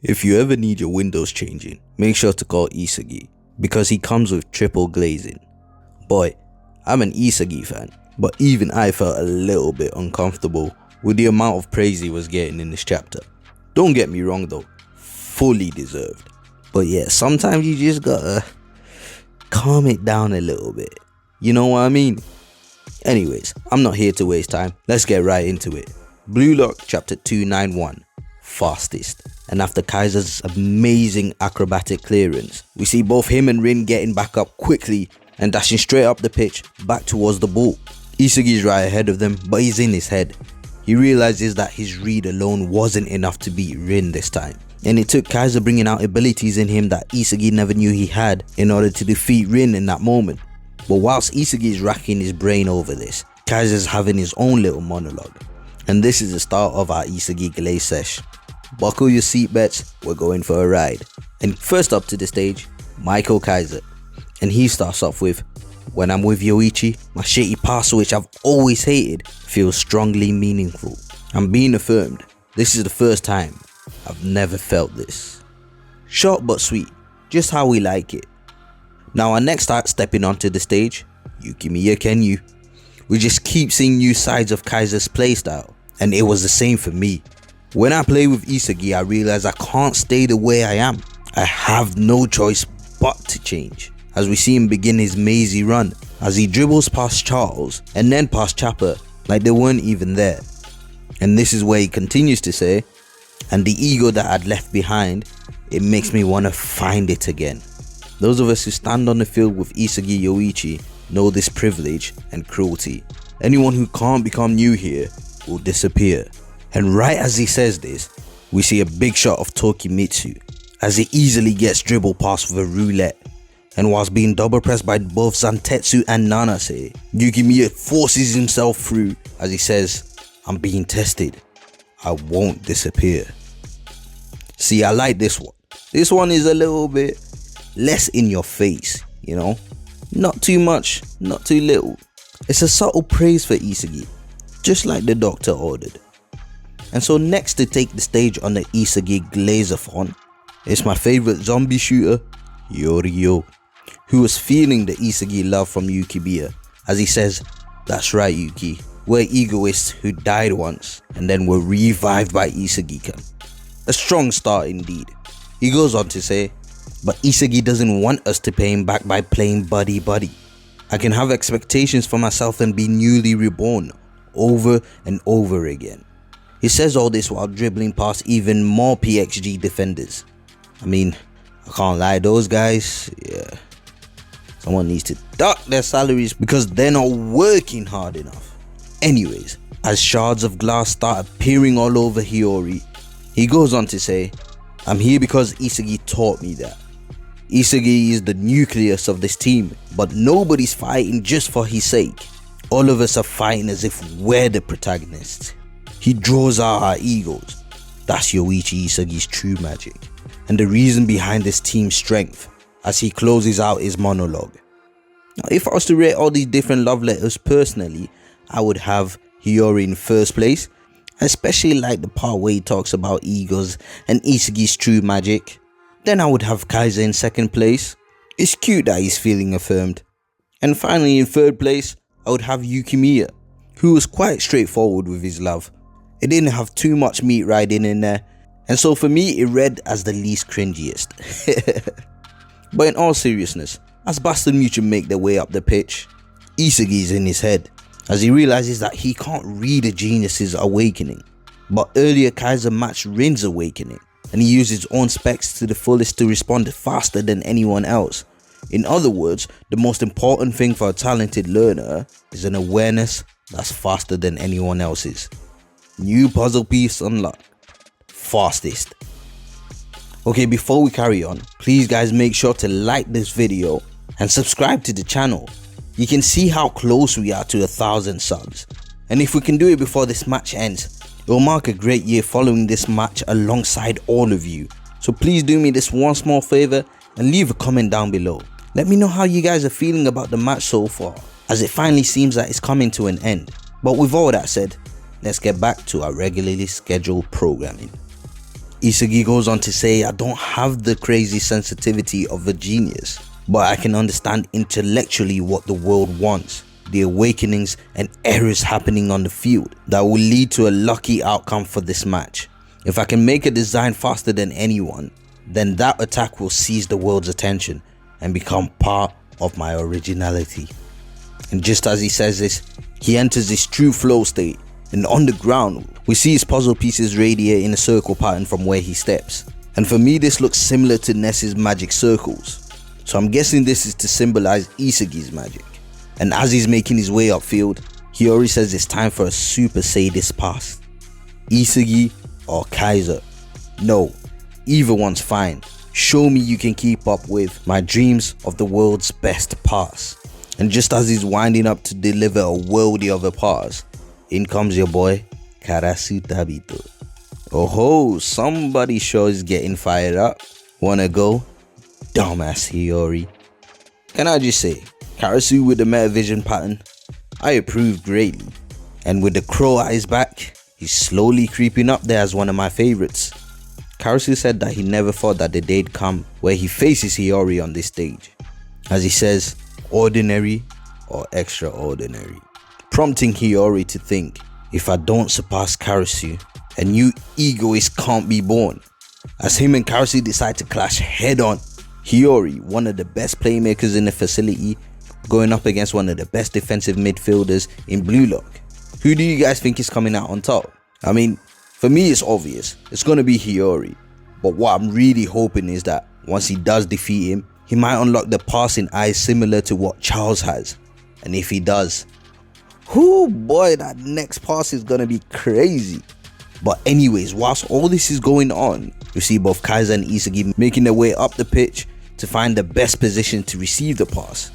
If you ever need your windows changing, make sure to call Isagi, because he comes with triple glazing. Boy, I'm an Isagi fan, but even I felt a little bit uncomfortable with the amount of praise he was getting in this chapter. Don't get me wrong though, fully deserved. But yeah, sometimes you just gotta calm it down a little bit. You know what I mean? Anyways, I'm not here to waste time. Let's get right into it. BLUELOCK chapter 291, Fastest. And after Kaiser's amazing acrobatic clearance, we see both him and Rin getting back up quickly and dashing straight up the pitch back towards the ball. Isagi's right ahead of them, but he's in his head. He realizes that his read alone wasn't enough to beat Rin this time, and it took Kaiser bringing out abilities in him that Isagi never knew he had in order to defeat Rin in that moment. But whilst Isagi is racking his brain over this, Kaiser's having his own little monologue, and this is the start of our Isagi glaze sesh. Buckle your seatbelts, we're going for a ride. And first up to the stage, Michael Kaiser, and he starts off with, "When I'm with Yoichi, my shitty past which I've always hated feels strongly meaningful. I'm being affirmed. This is the first time I've never felt this." Short but sweet, just how we like it. Now our next start stepping onto the stage, Yukimiya Kenyu. We just keep seeing new sides of Kaiser's playstyle, and it was the same for me. When I play with Isagi, I realize I can't stay the way I am. I have no choice but to change. As we see him begin his mazy run, as he dribbles past Charles and then past Chopper like they weren't even there. And this is where he continues to say, "And the ego that I'd left behind, it makes me want to find it again." Those of us who stand on the field with Isagi Yoichi know this privilege and cruelty. Anyone who can't become new here will disappear. And right as he says this, we see a big shot of Tokimitsu as he easily gets dribbled past with a roulette. And whilst being double pressed by both Zantetsu and Nanase, Yukimiya forces himself through as he says, "I'm being tested. I won't disappear." See, I like this one. This one is a little bit less in your face, you know? Not too much, not too little. It's a subtle praise for Isagi, just like the doctor ordered. And so next to take the stage on the Isagi Glazathon is my favorite zombie shooter, Yorio, who was feeling the Isagi love from Yukimiya as he says, "That's right Yuki, we're egoists who died once and then were revived by Isagi-kan." A strong start indeed. He goes on to say, "But Isagi doesn't want us to pay him back by playing buddy-buddy. I can have expectations for myself and be newly reborn over and over again." He says all this while dribbling past even more PXG defenders. I mean, I can't lie, those guys, yeah. Someone needs to duck their salaries because they're not working hard enough. Anyways, as shards of glass start appearing all over Hiyori, he goes on to say, "I'm here because Isagi taught me that. Isagi is the nucleus of this team, but nobody's fighting just for his sake. All of us are fighting as if we're the protagonists. He draws out our egos. That's Yoichi Isagi's true magic, and the reason behind this team's strength," as he closes out his monologue. Now, if I was to rate all these different love letters personally, I would have Hiyori in first place. I especially like the part where he talks about egos and Isagi's true magic. Then I would have Kaiser in second place. It's cute that he's feeling affirmed. And finally in third place, I would have Yukimiya, who was quite straightforward with his love. It didn't have too much meat riding in there, and so for me it read as the least cringiest. But in all seriousness, as Bastard Mutual make their way up the pitch, Isagi's in his head as he realizes that he can't read a genius's awakening. But earlier Kaiser matched Rin's awakening, and he used his own specs to the fullest to respond faster than anyone else. In other words, the most important thing for a talented learner is an awareness that's faster than anyone else's. New puzzle piece unlocked. Fastest. Okay, before we carry on, please guys make sure to like this video and subscribe to the channel. You can see how close we are to 1,000 subs. And if we can do it before this match ends, it will mark a great year following this match alongside all of you. So please do me this one small favor and leave a comment down below. Let me know how you guys are feeling about the match so far, as it finally seems that it's coming to an end. But with all that said, let's get back to our regularly scheduled programming. Isagi goes on to say, I don't have the crazy sensitivity of a genius, but I can understand intellectually what the world wants, the awakenings and errors happening on the field that will lead to a lucky outcome for this match. If I can make a design faster than anyone, then that attack will seize the world's attention and become part of my originality. And just as he says this, he enters this true flow state, and on the ground we see his puzzle pieces radiate in a circle pattern from where he steps. And for me, this looks similar to Ness's magic circles, so I'm guessing this is to symbolize Isagi's magic. And as he's making his way upfield, Hiyori says it's time for a super sadist pass. Isagi or Kaiser? No, either one's fine. Show me you can keep up with my dreams of the world's best pass. And just as he's winding up to deliver a worldie of a pass, in comes your boy Karasu Tabito. Oh ho, somebody sure is getting fired up. Wanna go? Dumbass Hiyori. Can I just say, Karasu with the Metavision pattern, I approve greatly. And with the crow eyes back, he's slowly creeping up there as one of my favorites. Karasu said that he never thought that the day'd come where he faces Hiyori on this stage, as he says, ordinary or extraordinary, prompting Hiyori to think, if I don't surpass Karasu, a new egoist can't be born. As him and Karasu decide to clash head on, Hiyori, one of the best playmakers in the facility, going up against one of the best defensive midfielders in BLUELOCK. Who do you guys think is coming out on top? I mean, for me it's obvious, it's going to be Hiyori. But what I'm really hoping is that once he does defeat him, he might unlock the passing eyes similar to what Charles has. And if he does, whoo boy, that next pass is going to be crazy. But anyways, whilst all this is going on, you see both Kaiser and Isagi making their way up the pitch to find the best position to receive the pass.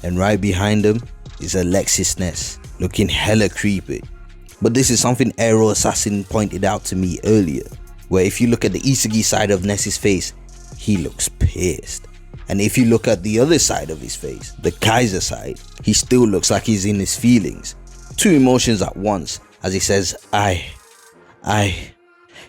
And right behind them is Alexis Ness, looking hella creepy. But this is something Aero Assassin pointed out to me earlier, where if you look at the Isagi side of Ness's face, he looks pissed. And if you look at the other side of his face, the Kaiser side, he still looks like he's in his feelings. Two emotions at once, as he says, I.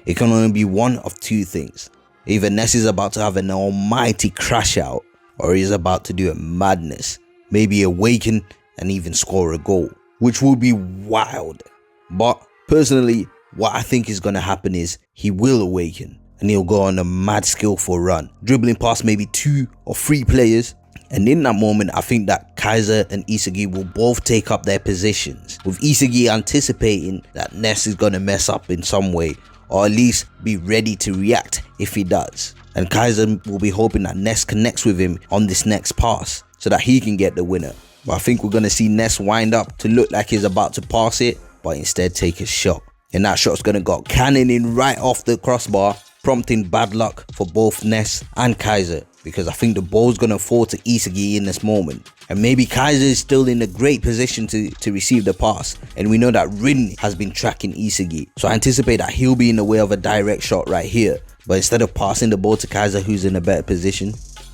It can only be one of two things. Either Ness is about to have an almighty crash out, or he's about to do a madness, maybe awaken and even score a goal, which would be wild. But personally, what I think is going to happen is he will awaken and he'll go on a mad skillful run, dribbling past maybe 2 or 3 players. And in that moment, I think that Kaiser and Isagi will both take up their positions, with Isagi anticipating that Ness is going to mess up in some way, or at least be ready to react if he does. And Kaiser will be hoping that Ness connects with him on this next pass so that he can get the winner. But I think we're going to see Ness wind up to look like he's about to pass it, but instead take a shot. And that shot's going to go cannoning right off the crossbar, prompting bad luck for both Ness and Kaiser, because I think the ball's going to fall to Isagi in this moment. And maybe Kaiser is still in a great position to receive the pass, and we know that Rin has been tracking Isagi, so I anticipate that he'll be in the way of a direct shot right here. But instead of passing the ball to Kaiser, who's in a better position,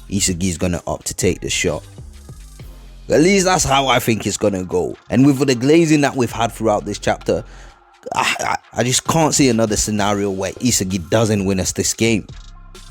Isagi's going to opt to take the shot. At least that's how I think it's going to go. And with the glazing that we've had throughout this chapter, I just can't see another scenario where Isagi doesn't win us this game.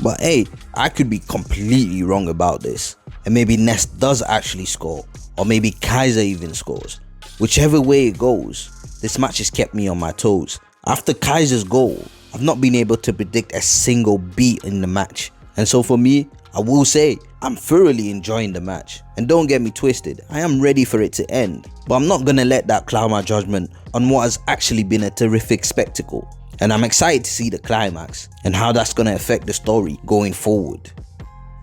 But hey, I could be completely wrong about this, and maybe Ness does actually score, or maybe Kaiser even scores. Whichever way it goes, this match has kept me on my toes. After Kaiser's goal, I've not been able to predict a single beat in the match, and so for me, I will say I'm thoroughly enjoying the match. And don't get me twisted, I am ready for it to end, but I'm not gonna let that cloud my judgment on what has actually been a terrific spectacle. And I'm excited to see the climax and how that's gonna affect the story going forward.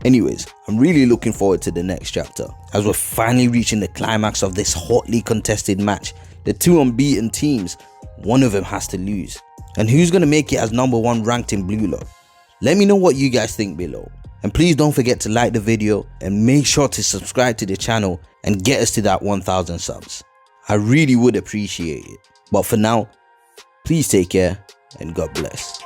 Anyways, I'm really looking forward to the next chapter, as we're finally reaching the climax of this hotly contested match. The two unbeaten teams, one of them has to lose. And who's gonna make it as #1 ranked in BLUELOCK? Let me know what you guys think below. And please don't forget to like the video and make sure to subscribe to the channel and get us to that 1000 subs. I really would appreciate it. But for now, please take care and God bless.